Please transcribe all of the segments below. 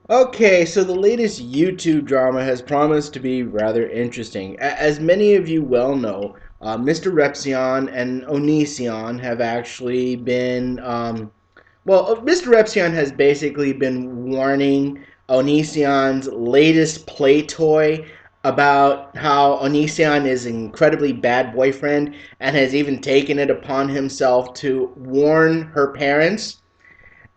Okay, so the latest YouTube drama has promised to be rather interesting. As many of you well know, Mr. Repzion and Onision have actually been, Mr. Repzion has basically been warning Onision's latest play toy about how Onision is an incredibly bad boyfriend and has even taken it upon himself to warn her parents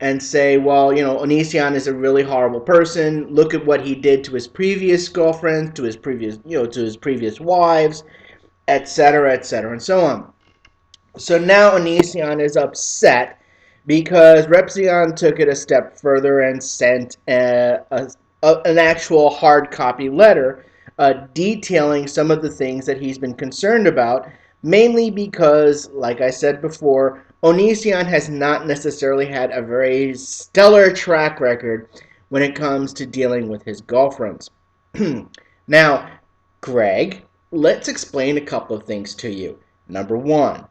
and say, well, Onision is a really horrible person. Look at what he did to his previous girlfriends, to his previous, to his previous wives, etc., and so on. So now Onision is upset because Repzion took it a step further and sent an actual hard copy letter detailing some of the things that he's been concerned about, mainly because, like I said before, Onision has not necessarily had a very stellar track record when it comes to dealing with his girlfriends. Now, Greg, let's explain a couple of things to you. Number one,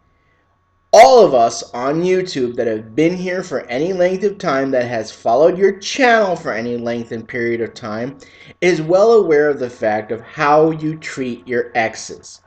all of us on YouTube that have been here for any length of time, that has followed your channel for any length and period of time, is well aware of the fact of how you treat your exes.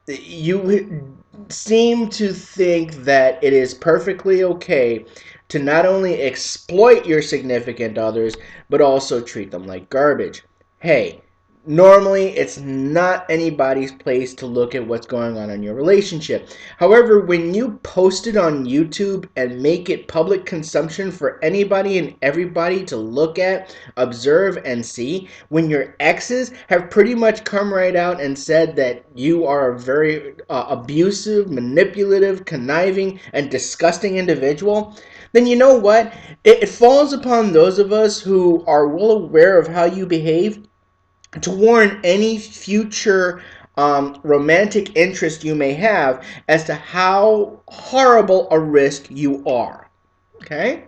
You seem to think that it is perfectly okay to not only exploit your significant others, but also treat them like garbage. Hey, normally it's not anybody's place to look at what's going on in your relationship. However, when you post it on YouTube and make it public consumption for anybody and everybody to look at, observe, and see, when your exes have pretty much come right out and said that you are a very abusive, manipulative, conniving, and disgusting individual, then you know what? It falls upon those of us who are well aware of how you behave to warn any future romantic interest you may have as to how horrible a risk you are. Okay?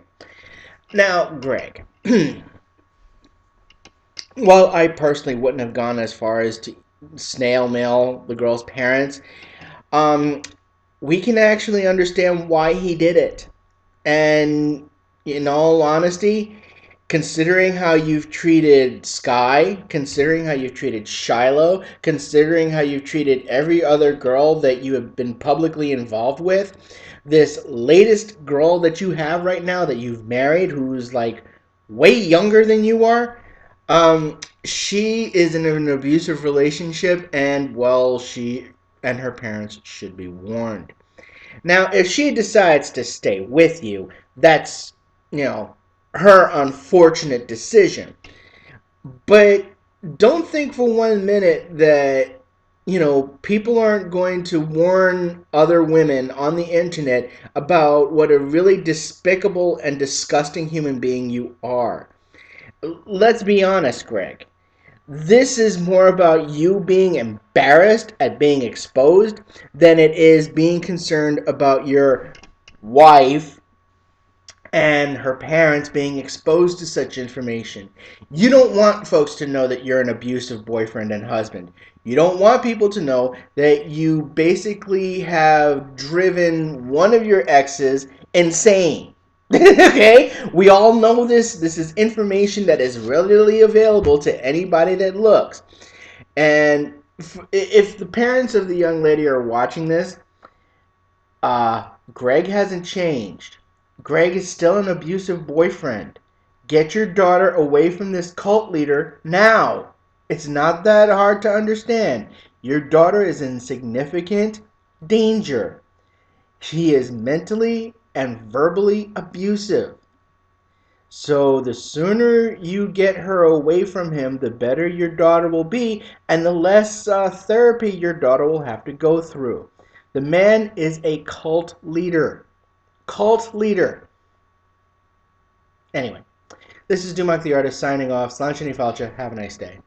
Now, Greg, while I personally wouldn't have gone as far as to snail mail the girl's parents, um, we can actually understand why he did it. And in all honesty, considering how you've treated Sky, considering how you've treated Shiloh, considering how you've treated every other girl that you have been publicly involved with, this latest girl that you have right now that you've married, who's like way younger than you are, she is in an abusive relationship, and well, she and her parents should be warned. Now, if she decides to stay with you, that's, her unfortunate decision. But don't think for 1 minute that, people aren't going to warn other women on the internet about what a really despicable and disgusting human being you are. Let's be honest, Greg. This is more about you being embarrassed at being exposed than it is being concerned about your wife and her parents being exposed to such information. You don't want folks to know that you're an abusive boyfriend and husband. You don't want people to know that you basically have driven one of your exes insane. Okay? We all know this. This is information that is readily available to anybody that looks. And if the parents of the young lady are watching this, Greg hasn't changed. Greg is still an abusive boyfriend. Get your daughter away from this cult leader now. It's not that hard to understand. Your daughter is in significant danger. She is mentally and verbally abusive. So the sooner you get her away from him, the better your daughter will be, and the less therapy your daughter will have to go through. The man is a cult leader. Cult leader. Anyway, this is Dumac the Artist signing off. Slanchini Falcha. Have a nice day.